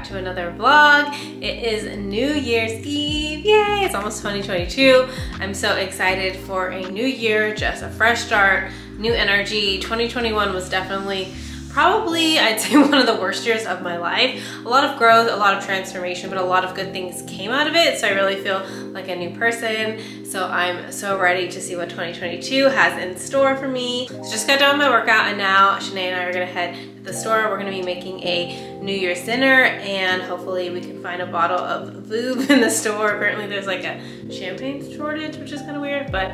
to another vlog. It is New Year's Eve, yay! It's almost 2022. I'm so excited for a new year, just a fresh start, new energy. 2021 was definitely probably, I'd say, one of the worst years of my life. A lot of growth, a lot of transformation, but a lot of good things came out of it. So I really feel like a new person. So I'm so ready to see what 2022 has in store for me. So just got done with my workout and now Shanae and I are gonna head to the store. We're gonna be making a New Year's dinner and hopefully we can find a bottle of Veuve in the store. Apparently there's like a champagne shortage, which is kind of weird, but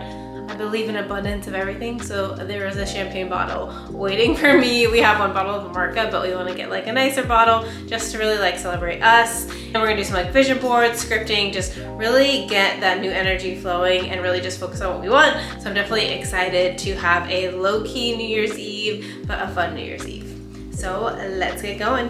I believe in abundance of everything, so there is a champagne bottle waiting for me. We have one bottle of Marca, but we want to get like a nicer bottle just to really like celebrate us. And we're gonna do some like vision boards, scripting, just really get that new energy flowing and really just focus on what we want. So I'm definitely excited to have a low-key New Year's Eve, but a fun New Year's Eve. So let's get going.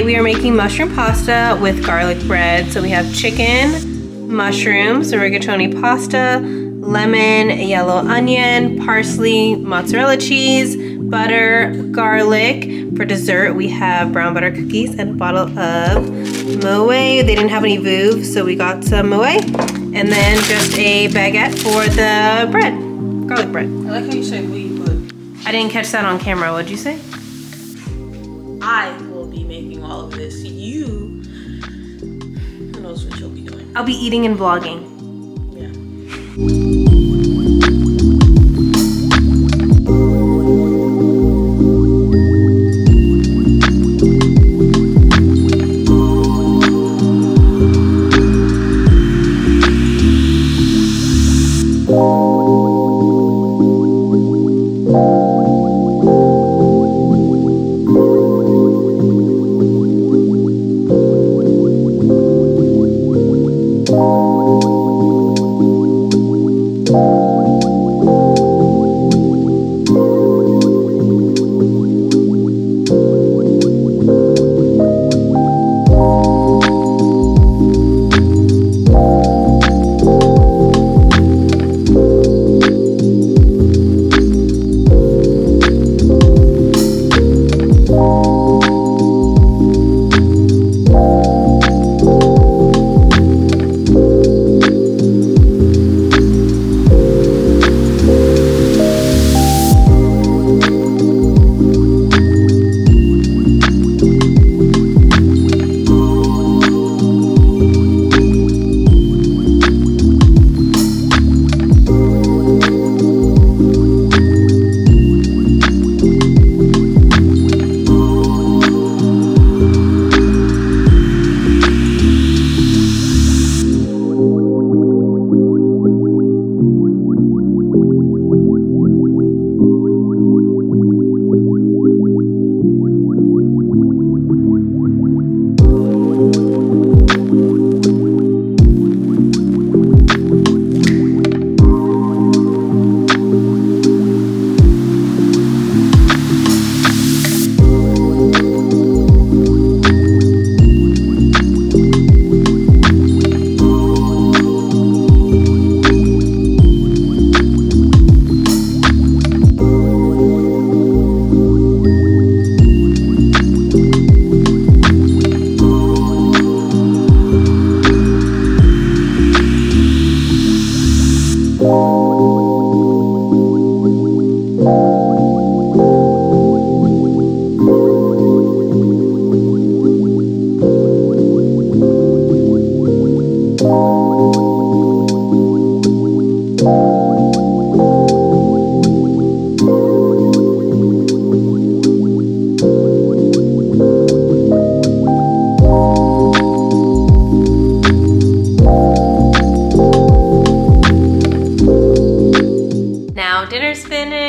We are making mushroom pasta with garlic bread. So we have chicken, mushrooms, rigatoni pasta, lemon, yellow onion, parsley, mozzarella cheese, butter, garlic. For dessert, we have brown butter cookies and a bottle of Moe. They didn't have any Veuve, so we got some Moe. And then just a baguette for the bread, garlic bread. I like how you say we, but I didn't catch that on camera. What'd you say? I will be making all of this. You, who knows what you'll be doing. I'll be eating and vlogging. Yeah.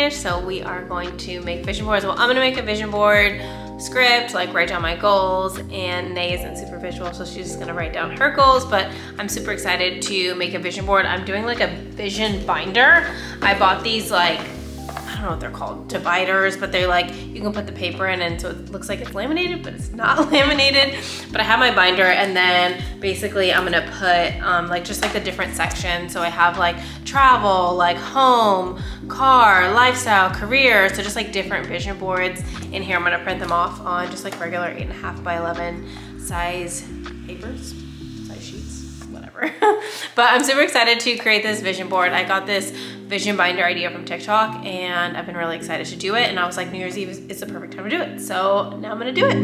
So we are going to make vision boards. Well, I'm gonna make a vision board script, like write down my goals, and Nay isn't super visual, so she's just gonna write down her goals, but I'm super excited to make a vision board. I'm doing like a vision binder. I bought these like, I don't know what they're called, dividers, but they're like, you can put the paper in and so it looks like it's laminated, but it's not laminated. But I have my binder, and then basically I'm gonna put like just like the different sections. So I have like travel, like home, car, lifestyle, career. So just like different vision boards in here. I'm gonna print them off on just like regular 8.5 by 11 size papers, size sheets, whatever. But I'm super excited to create this vision board. I got this vision binder idea from TikTok and I've been really excited to do it. And I was like, New Year's Eve is the perfect time to do it. So now I'm gonna do it.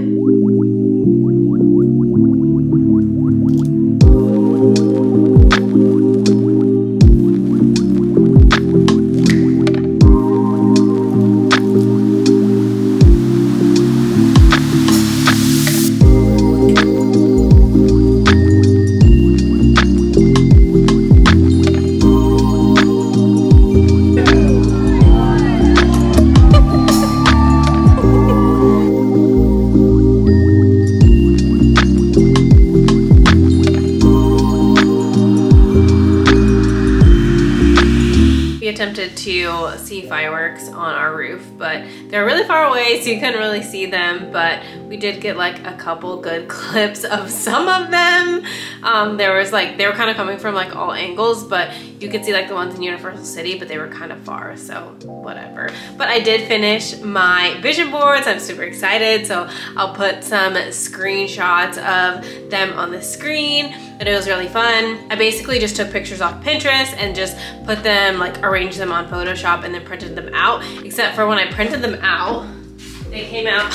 Attempted to see fireworks on our roof, but they're really far away, so you couldn't really see them, but we did get like a couple good clips of some of them. There was like, they were kind of coming from like all angles, but you could see like the ones in Universal City, but they were kind of far, so whatever. But I did finish my vision boards. I'm super excited, so I'll put some screenshots of them on the screen. But it was really fun. I basically just took pictures off Pinterest and just put them, like arranged them on Photoshop and then printed them out. Except for when I printed them out, they came out,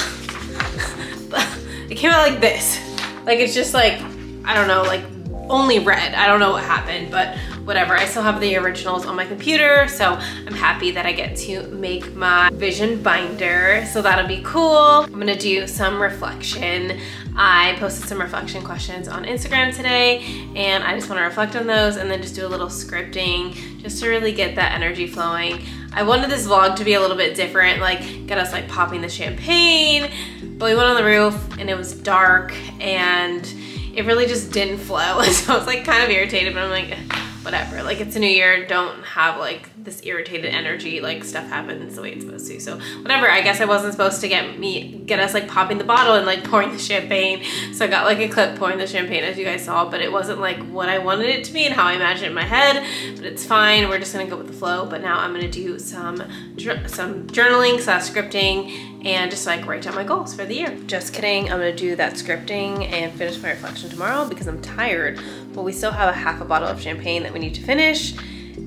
it came out like this. Like it's just like, I don't know, like only red. I don't know what happened, but whatever. I still have the originals on my computer, so I'm happy that I get to make my vision binder. So that'll be cool. I'm gonna do some reflection. I posted some reflection questions on Instagram today, and I just wanna reflect on those and then just do a little scripting just to really get that energy flowing. I wanted this vlog to be a little bit different, like get us like popping the champagne, but we went on the roof and it was dark and it really just didn't flow. So I was like kind of irritated, but I'm like, whatever, like it's a new year, don't have like this irritated energy, like stuff happens the way it's supposed to. So whatever, I guess I wasn't supposed to get us like popping the bottle and like pouring the champagne. So I got like a clip pouring the champagne as you guys saw, but it wasn't like what I wanted it to be and how I imagined it in my head, but it's fine. We're just gonna go with the flow. But now I'm gonna do some journaling, scripting, and just like write down my goals for the year. Just kidding, I'm gonna do that scripting and finish my reflection tomorrow because I'm tired, but we still have a half a bottle of champagne that we need to finish.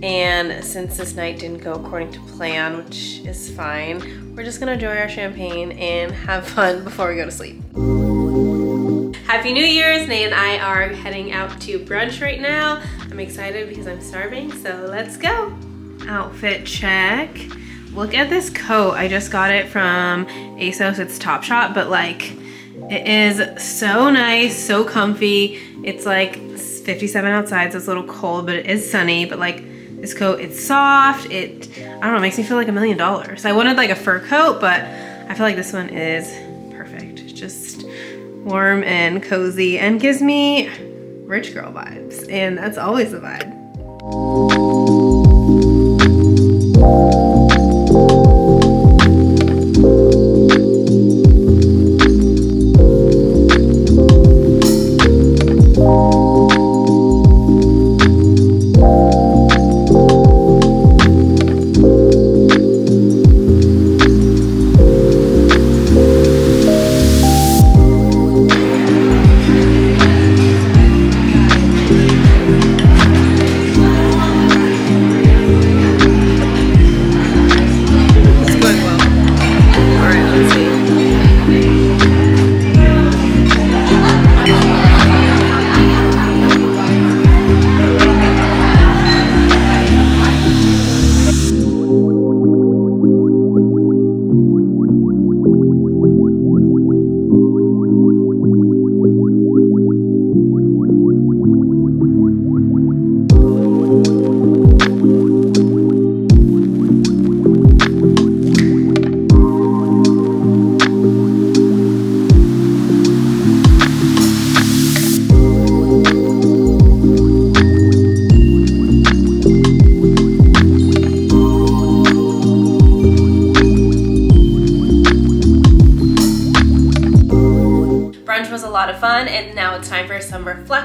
And since this night didn't go according to plan, which is fine, we're just gonna enjoy our champagne and have fun before we go to sleep. Happy New Year's! Nay and I are heading out to brunch right now. I'm excited because I'm starving, so let's go. Outfit check. Look at this coat. I just got it from ASOS. It's Topshop, but like it is so nice, so comfy. It's like 57 outside, so it's a little cold, but it is sunny. But like this coat, it's soft. I don't know, it makes me feel like $1 million. I wanted like a fur coat, but I feel like this one is perfect. It's just warm and cozy and gives me rich girl vibes, and that's always the vibe.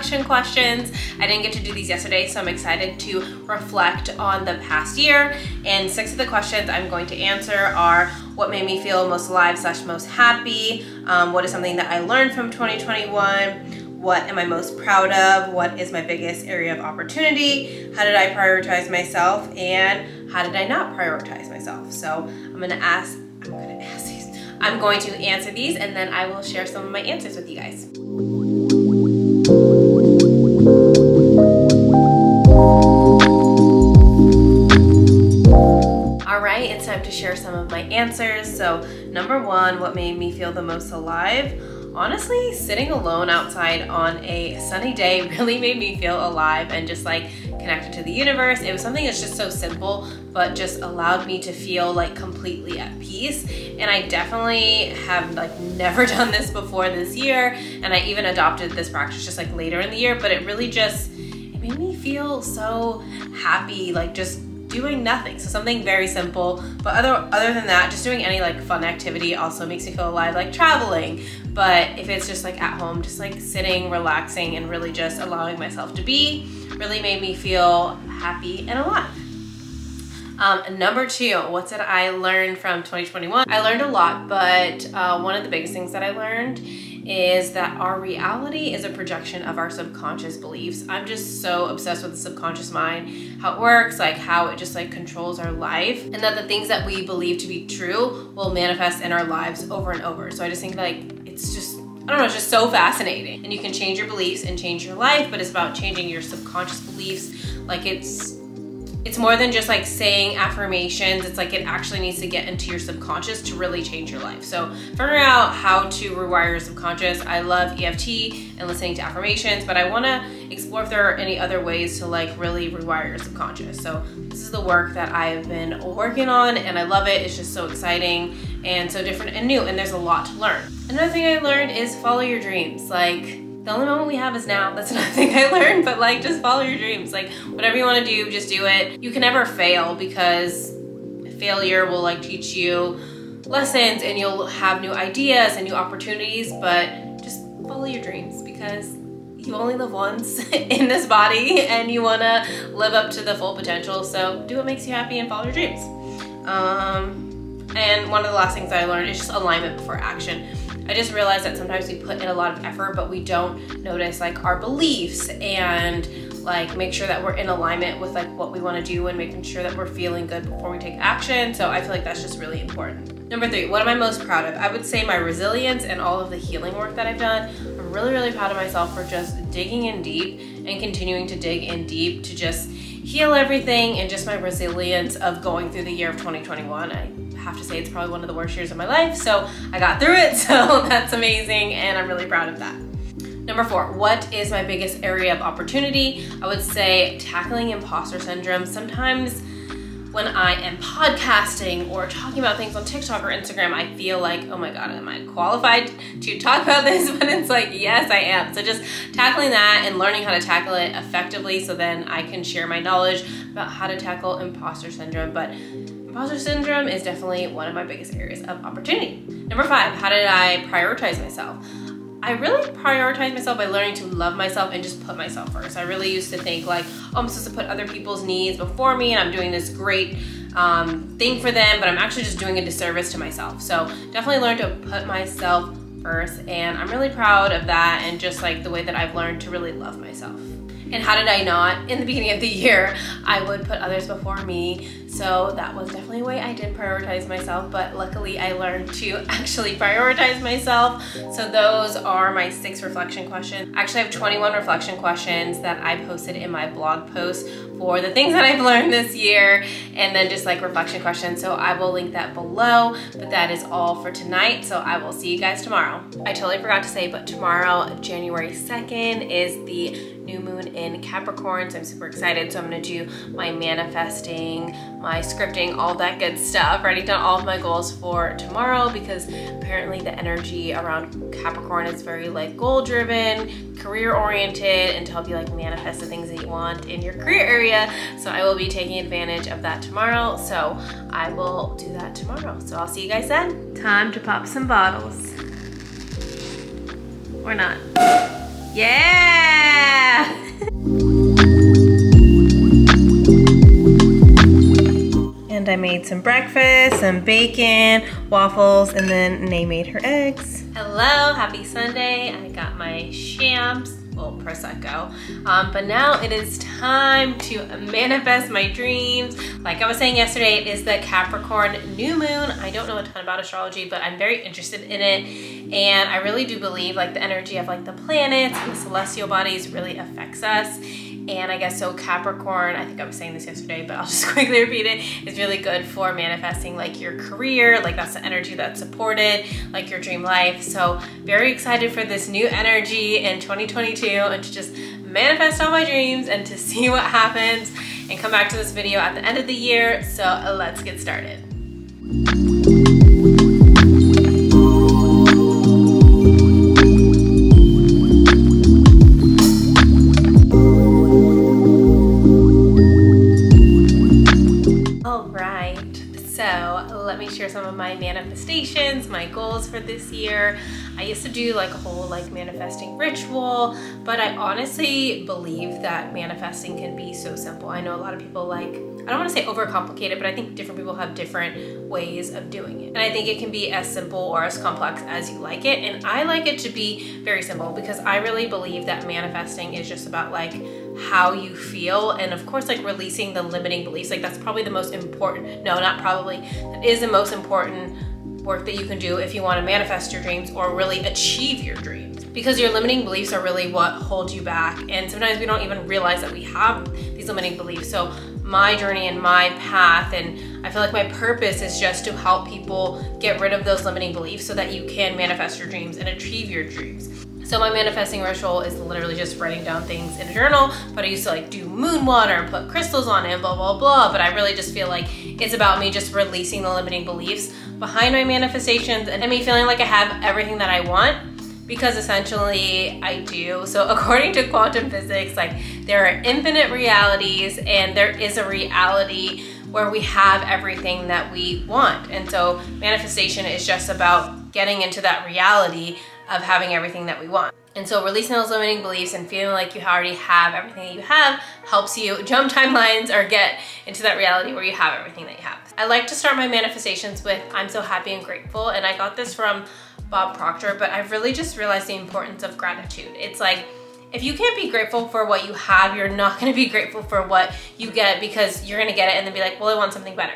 reflection questions. I didn't get to do these yesterday, so I'm excited to reflect on the past year. And 6 of the questions I'm going to answer are: what made me feel most alive / most happy? What is something that I learned from 2021? What am I most proud of? What is my biggest area of opportunity? How did I prioritize myself? And how did I not prioritize myself? So I'm going to answer these, and then I will share some of my answers with you guys. All right, it's time to share some of my answers. So number 1, what made me feel the most alive? Honestly, sitting alone outside on a sunny day really made me feel alive and just like connected to the universe. It was something that's just so simple, but just allowed me to feel like completely at peace. And I definitely have like never done this before this year. And I even adopted this practice just like later in the year, but it really just, it made me feel so happy, like just doing nothing. So something very simple, but other than that, just doing any like fun activity also makes me feel alive, like traveling. But if it's just like at home, just like sitting, relaxing, and really just allowing myself to be, really made me feel happy and alive. Number 2, what did I learn from 2021? I learned a lot, but one of the biggest things that I learned is that our reality is a projection of our subconscious beliefs. I'm just so obsessed with the subconscious mind, how it works, like how it just like controls our life, and that the things that we believe to be true will manifest in our lives over and over. So I just think like it's just, I don't know, it's just so fascinating. And you can change your beliefs and change your life, but it's about changing your subconscious beliefs. Like it's more than just like saying affirmations. It's like it actually needs to get into your subconscious to really change your life. So figuring out how to rewire your subconscious. I love EFT and listening to affirmations, but I want to explore if there are any other ways to like really rewire your subconscious. So this is the work that I've been working on, and I love it. It's just so exciting and so different and new, and there's a lot to learn. Another thing I learned is follow your dreams. Like, the only moment we have is now. That's another thing I learned, but like just follow your dreams. Like whatever you want to do, just do it. You can never fail, because failure will like teach you lessons and you'll have new ideas and new opportunities, but just follow your dreams, because you only live once in this body and you want to live up to the full potential. So do what makes you happy and follow your dreams. And one of the last things that I learned is just alignment before action. I just realized that sometimes we put in a lot of effort, but we don't notice like our beliefs and like make sure that we're in alignment with like what we want to do and making sure that we're feeling good before we take action. So I feel like that's just really important. Number 3, what am I most proud of? I would say my resilience and all of the healing work that I've done. I'm really, really proud of myself for just digging in deep and continuing to dig in deep to just heal everything, and just my resilience of going through the year of 2021. I have to say it's probably one of the worst years of my life, so I got through it, so that's amazing, and I'm really proud of that. Number 4, what is my biggest area of opportunity? I would say tackling imposter syndrome. Sometimes when I am podcasting or talking about things on TikTok or Instagram, I feel like, oh my God, am I qualified to talk about this? But it's like, yes, I am. So just tackling that and learning how to tackle it effectively, so then I can share my knowledge about how to tackle imposter syndrome. But imposter syndrome is definitely one of my biggest areas of opportunity. Number 5, how did I prioritize myself? I really prioritize myself by learning to love myself and just put myself first. I really used to think like, oh, I'm supposed to put other people's needs before me, and I'm doing this great thing for them, but I'm actually just doing a disservice to myself. So definitely learn to put myself first, and I'm really proud of that, and just like the way that I've learned to really love myself. And how did I not? In the beginning of the year, I would put others before me. So that was definitely a way I did prioritize myself, but luckily I learned to actually prioritize myself. So those are my 6 reflection questions. Actually, I have 21 reflection questions that I posted in my blog post for the things that I've learned this year, and then just like reflection questions. So I will link that below, but that is all for tonight. So I will see you guys tomorrow. I totally forgot to say, but tomorrow, January 2nd, is the new moon in Capricorn, so I'm super excited. So I'm gonna do my manifesting, my scripting, all that good stuff, writing down all of my goals for tomorrow, because apparently the energy around Capricorn is very like goal driven, career oriented, and to help you like manifest the things that you want in your career area. So I will be taking advantage of that tomorrow. So I will do that tomorrow. So I'll see you guys then. Time to pop some bottles. Or not. Yeah! And I made some breakfast, some bacon, waffles, and then Nay made her eggs. Hello, happy Sunday. I got my shams, well, Prosecco. But now it is time to manifest my dreams. Like I was saying yesterday, it is the Capricorn new moon. I don't know a ton about astrology, but I'm very interested in it. And I really do believe like the energy of like the planets and the celestial bodies really affects us. And I guess so Capricorn, I think I was saying this yesterday, but I'll just quickly repeat it, is really good for manifesting like your career, like that's the energy that's supported, like your dream life. So very excited for this new energy in 2022 and to just manifest all my dreams and to see what happens and come back to this video at the end of the year. So let's get started. Let me share some of my manifestations, my goals for this year. I used to do like a whole like manifesting ritual, but I honestly believe that manifesting can be so simple. I know a lot of people like, I don't want to say overcomplicated, but I think different people have different ways of doing it. And I think it can be as simple or as complex as you like it. And I like it to be very simple because I really believe that manifesting is just about like how you feel, and of course like releasing the limiting beliefs. Like that's probably the most important, no, not probably, that is the most important work that you can do if you want to manifest your dreams or really achieve your dreams, because your limiting beliefs are really what hold you back, and sometimes we don't even realize that we have these limiting beliefs. So my journey and my path, and I feel like my purpose is just to help people get rid of those limiting beliefs so that you can manifest your dreams and achieve your dreams. So my manifesting ritual is literally just writing down things in a journal, but I used to like do moon water and put crystals on it and blah, blah, blah. But I really just feel like it's about me just releasing the limiting beliefs behind my manifestations and me feeling like I have everything that I want, because essentially I do. So according to quantum physics, like there are infinite realities and there is a reality where we have everything that we want. And so manifestation is just about getting into that reality of having everything that we want. And so releasing those limiting beliefs and feeling like you already have everything that you have helps you jump timelines or get into that reality where you have everything that you have. I like to start my manifestations with I'm so happy and grateful, and I got this from Bob Proctor, but I've really just realized the importance of gratitude. It's like, if you can't be grateful for what you have, you're not gonna be grateful for what you get, because you're gonna get it and then be like, well, I want something better.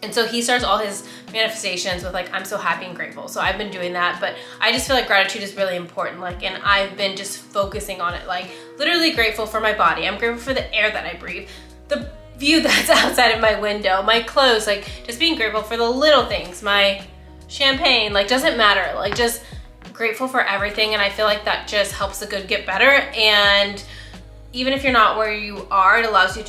And so he starts all his manifestations with like, I'm so happy and grateful. So I've been doing that, but I just feel like gratitude is really important. Like, and I've been just focusing on it, like literally grateful for my body. I'm grateful for the air that I breathe, the view that's outside of my window, my clothes, like just being grateful for the little things, my champagne, like doesn't matter, like just grateful for everything. And I feel like that just helps the good get better. And even if you're not where you are, it allows you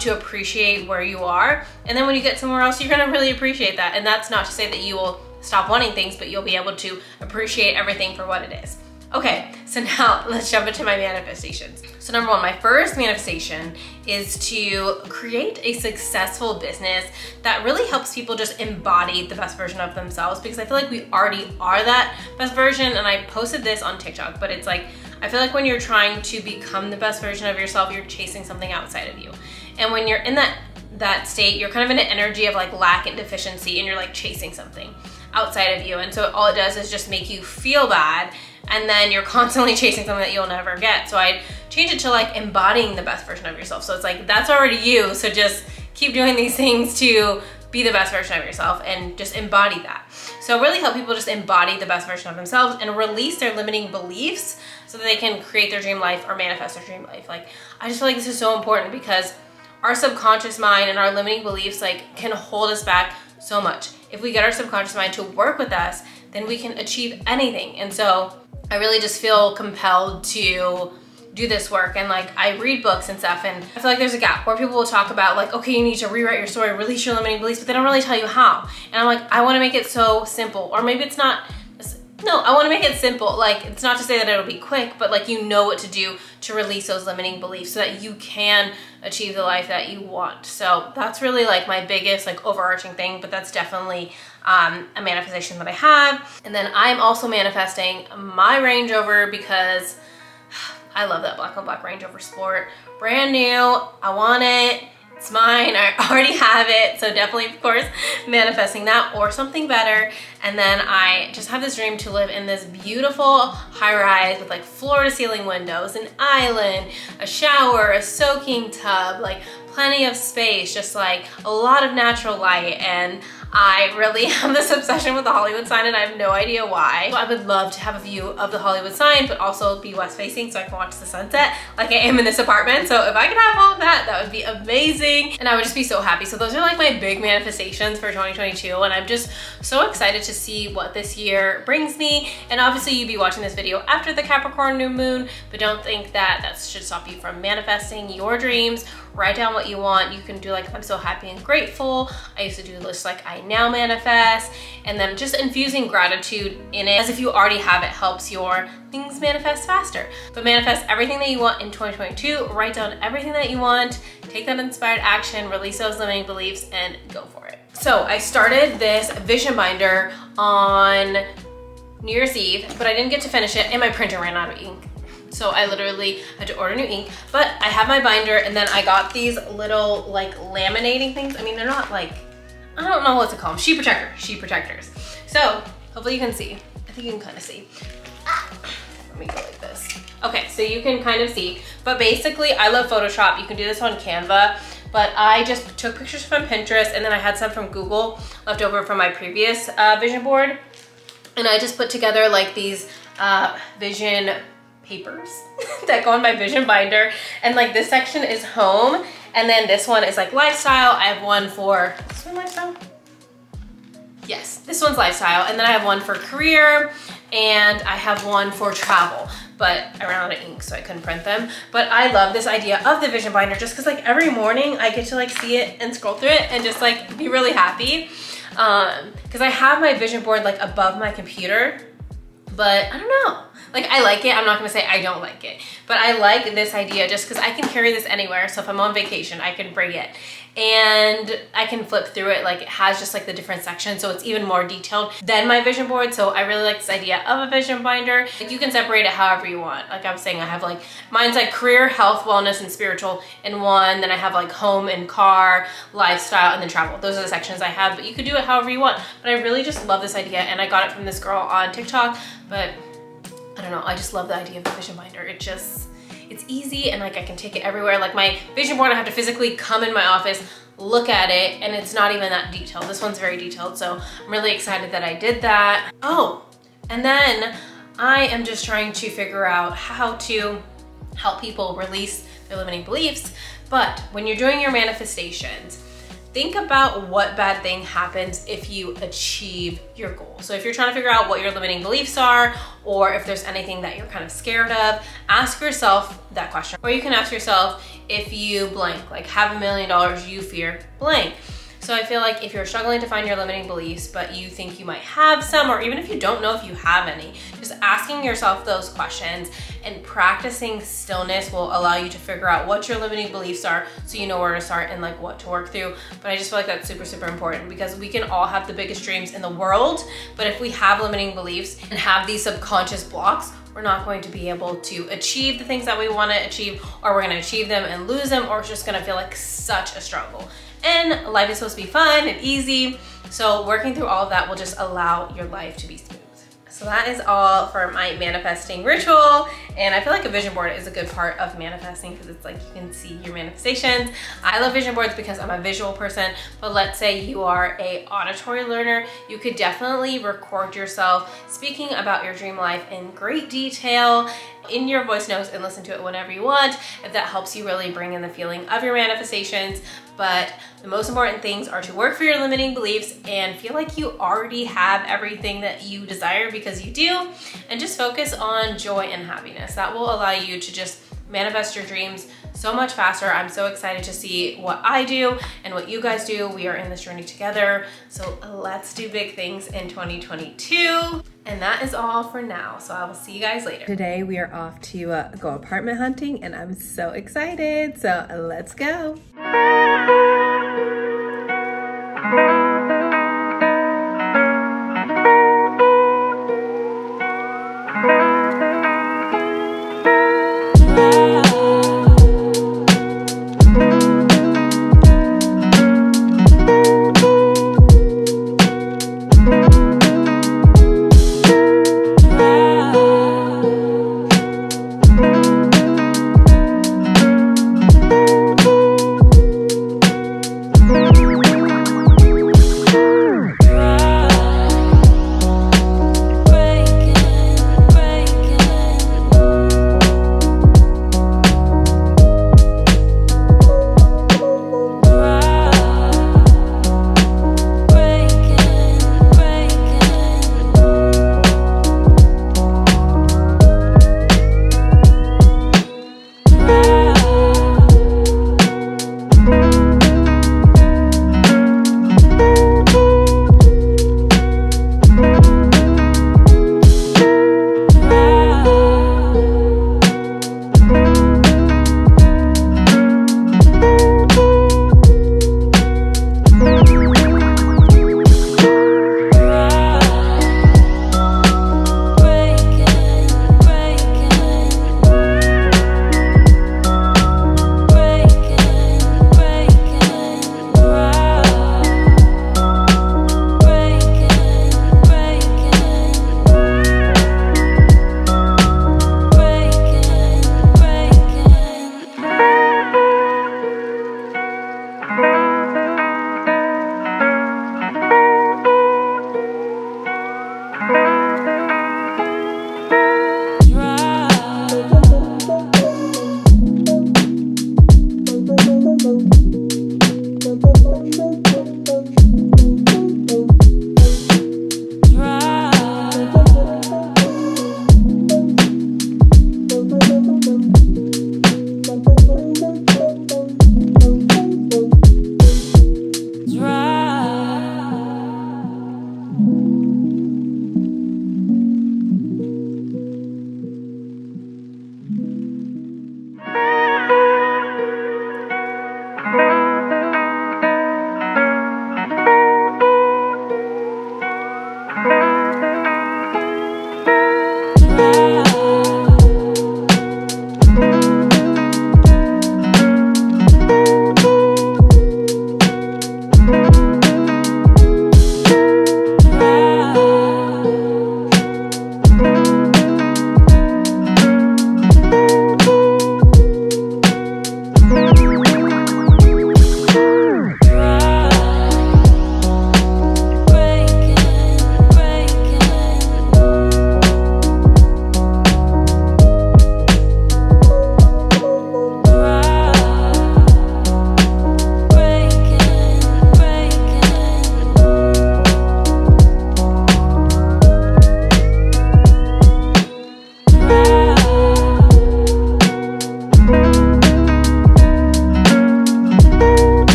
to appreciate where you are. And then when you get somewhere else, you're gonna really appreciate that. And that's not to say that you will stop wanting things, but you'll be able to appreciate everything for what it is. Okay, so now let's jump into my manifestations. So number one, my first manifestation is to create a successful business that really helps people just embody the best version of themselves, because I feel like we already are that best version. And I posted this on TikTok, but it's like, I feel like when you're trying to become the best version of yourself, you're chasing something outside of you. And when you're in that state, you're kind of in an energy of like lack and deficiency, and you're like chasing something outside of you. And so all it does is just make you feel bad, and then you're constantly chasing something that you'll never get. So I changed it to like embodying the best version of yourself. So it's like, that's already you. So just keep doing these things to be the best version of yourself and just embody that. So really help people just embody the best version of themselves and release their limiting beliefs so that they can create their dream life or manifest their dream life. Like, I just feel like this is so important, because our subconscious mind and our limiting beliefs like can hold us back so much. If we get our subconscious mind to work with us, then we can achieve anything. And so I really just feel compelled to do this work. And like, I read books and stuff, and I feel like there's a gap where people will talk about like, okay, you need to rewrite your story, release your limiting beliefs, but they don't really tell you how. And I'm like, I wanna make it so simple. Or maybe it's not, no, I wanna make it simple. Like, it's not to say that it'll be quick, but like, you know what to do to release those limiting beliefs so that you can achieve the life that you want. So that's really like my biggest like overarching thing, but that's definitely a manifestation that I have. And then I'm also manifesting my Range Rover, because I love that black on black Range Rover Sport. Brand new, I want it. It's mine, I already have it. So definitely, of course, manifesting that or something better. And then I just have this dream to live in this beautiful high rise with like floor to ceiling windows, an island, a shower, a soaking tub, like plenty of space, just like a lot of natural light. And I really have this obsession with the Hollywood sign and I have no idea why. So I would love to have a view of the Hollywood sign, but also be west facing so I can watch the sunset like I am in this apartment. So if I could have all of that, that would be amazing. And I would just be so happy. So those are like my big manifestations for 2022. And I'm just so excited to see what this year brings me. And obviously you'd be watching this video after the Capricorn new moon, but don't think that that should stop you from manifesting your dreams. Write down what you want. You can do like, I'm so happy and grateful. I used to do lists like I now manifest, and then just infusing gratitude in it as if you already have it helps your things manifest faster. But manifest everything that you want in 2022, write down everything that you want, take that inspired action, release those limiting beliefs, and go for it. So I started this vision binder on New Year's Eve, but I didn't get to finish it and my printer ran out of ink. So I literally had to order new ink, but I have my binder and then I got these little like laminating things. I mean, they're not like, I don't know what to call them, sheet protectors. So hopefully you can see. I think you can kind of see. Let me go like this. Okay, so you can kind of see, but basically I love Photoshop. You can do this on Canva, but I just took pictures from Pinterest and then I had some from Google left over from my previous vision board. And I just put together like these vision papers that go on my vision binder. And like this section is home. And then this one is like lifestyle. I have one for, is this one lifestyle? Yes, this one's lifestyle. And then I have one for career and I have one for travel, but I ran out of ink so I couldn't print them. But I love this idea of the vision binder just cause like every morning I get to like see it and scroll through it and just like be really happy. Cause I have my vision board like above my computer, but I don't know. Like I like it, I'm not gonna say I don't like it, but I like this idea just because I can carry this anywhere. So if I'm on vacation, I can bring it and I can flip through it. Like it has just like the different sections, so it's even more detailed than my vision board. So I really like this idea of a vision binder. Like you can separate it however you want. Like I was saying, I have like, mine's like career, health, wellness, and spiritual in one. Then I have like home and car, lifestyle, and then travel. Those are the sections I have, but you could do it however you want. But I really just love this idea and I got it from this girl on TikTok, but I don't know, I just love the idea of the vision binder. It's easy and like I can take it everywhere. Like my vision board, I have to physically come in my office, look at it, and it's not even that detailed. This one's very detailed, so I'm really excited that I did that. Oh, and then I am just trying to figure out how to help people release their limiting beliefs. But when you're doing your manifestations, think about what bad thing happens if you achieve your goal. So if you're trying to figure out what your limiting beliefs are, or if there's anything that you're kind of scared of, ask yourself that question. Or you can ask yourself, if you blank, like have $1 million, you fear blank. So I feel like if you're struggling to find your limiting beliefs, but you think you might have some, or even if you don't know if you have any, just asking yourself those questions and practicing stillness will allow you to figure out what your limiting beliefs are so you know where to start and like what to work through. But I just feel like that's super, super important because we can all have the biggest dreams in the world, but if we have limiting beliefs and have these subconscious blocks, we're not going to be able to achieve the things that we want to achieve, or we're going to achieve them and lose them, or it's just going to feel like such a struggle. And life is supposed to be fun and easy. So working through all of that will just allow your life to be smooth. So that is all for my manifesting ritual. And I feel like a vision board is a good part of manifesting because it's like you can see your manifestations. I love vision boards because I'm a visual person, but let's say you are a auditory learner, you could definitely record yourself speaking about your dream life in great detail in your voice notes and listen to it whenever you want, if that helps you really bring in the feeling of your manifestations. But the most important things are to work for your limiting beliefs and feel like you already have everything that you desire, because you do, and just focus on joy and happiness. That will allow you to just manifest your dreams so much faster. I'm so excited to see what I do and what you guys do. We are in this journey together. So let's do big things in 2022. And that is all for now. So I will see you guys later. Today we are off to go apartment hunting and I'm so excited. So let's go.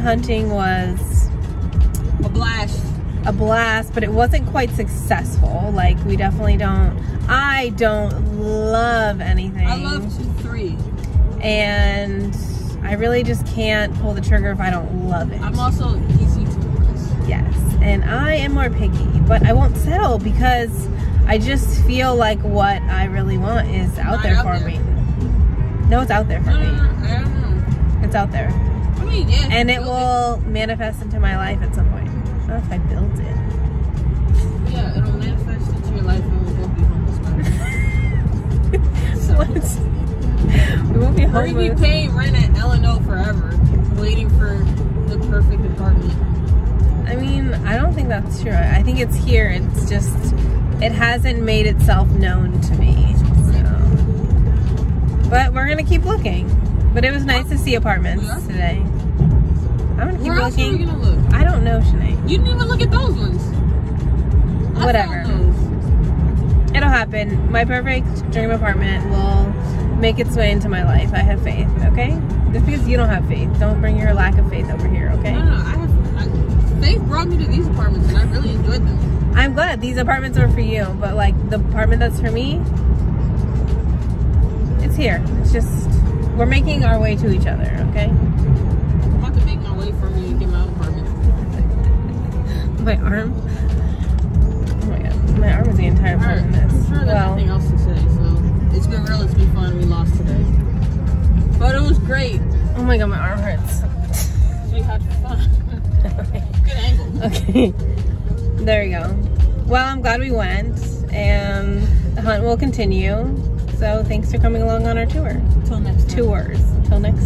Hunting was a blast, but it wasn't quite successful. Like, we definitely I don't love anything. I love 2-3. And I really just can't pull the trigger if I don't love it. I'm also easy to impress. Yes, and I am more picky, but I won't settle because I just feel like what I really want is out there for me. No, it's out there for me. I don't know. It's out there. I mean, yeah. And it will manifest into my life at some point. Not if I build it. Yeah, it'll manifest into your life and we won't be homeless by then. So, we won't be homeless. Or you be paying rent at L&O forever, waiting for the perfect apartment. I mean, I don't think that's true. I think it's here. It's just, it hasn't made itself known to me. So. But we're going to keep looking. But it was nice to see apartments today. I'm gonna keep Where else looking. are we gonna look? I don't know, Shanae. You didn't even look at those ones. Whatever. It'll happen. My perfect dream apartment will make its way into my life. I have faith, okay? Just because you don't have faith, don't bring your lack of faith over here, okay? No, faith brought me to these apartments and I really enjoyed them. I'm glad these apartments are for you, but like the apartment that's for me, it's here. It's just, we're making our way to each other, okay? I'm about to make my way from you to get my own apartment. My arm? Oh my god. My arm is the entire part of this. I'm sure there's nothing else to say, so it's been real, it's been fun. We lost today. But it was great. Oh my god, my arm hurts. We had fun. Good angle. Okay. There we go. Well, I'm glad we went, and the hunt will continue. So thanks for coming along on our tour. Till next time. Tours. Till next